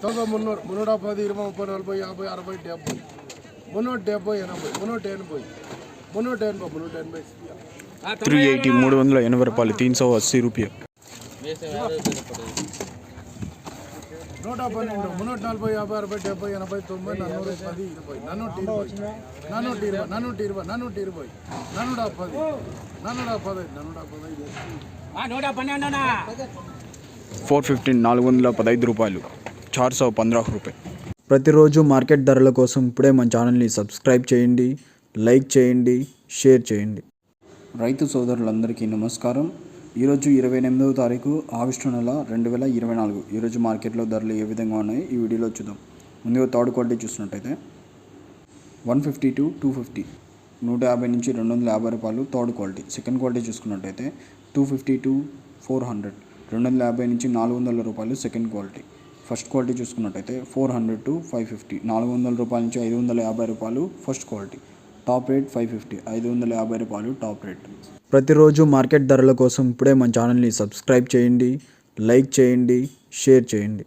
తొంభై 300 310 20 30 40 50 60 70 370 80 380 380 380 రూపాయలు 380 రూపాయలు 112 340 50 60 70 80 90 10 20 415 రూపాయలు 415 రూపాయలు. ప్రతిరోజు మార్కెట్ ధరల కోసం ఇప్పుడే మన ఛానల్ని సబ్స్క్రైబ్ చేయండి, లైక్ చేయండి, షేర్ చేయండి. రైతు సోదరులందరికీ నమస్కారం. ఈరోజు 28వ తారీఖు ఆగస్టు నెల 2024. ఈరోజు మార్కెట్లో ధరలు ఏ విధంగా ఉన్నాయి ఈ వీడియోలో చూద్దాం. ముందుగా థర్డ్ క్వాలిటీ చూసినట్టయితే 150 to 250 150 నుంచి 250 రూపాయలు థర్డ్ క్వాలిటీ. సెకండ్ క్వాలిటీ చూసుకున్నట్టయితే 250 to 400 250 నుంచి 400 రూపాయలు సెకండ్ క్వాలిటీ. ఫస్ట్ క్వాలిటీ చూసుకున్నట్టయితే 400 to 550 400 రూపాయల నుంచి 550 రూపాయలు ఫస్ట్ క్వాలిటీ. టాప్ రేట్ 550 550 రూపాయలు టాప్ రేట్. ప్రతిరోజు మార్కెట్ ధరల కోసం ఇప్పుడే మన ఛానల్ని సబ్స్క్రైబ్ చేయండి, లైక్ చేయండి, షేర్ చేయండి.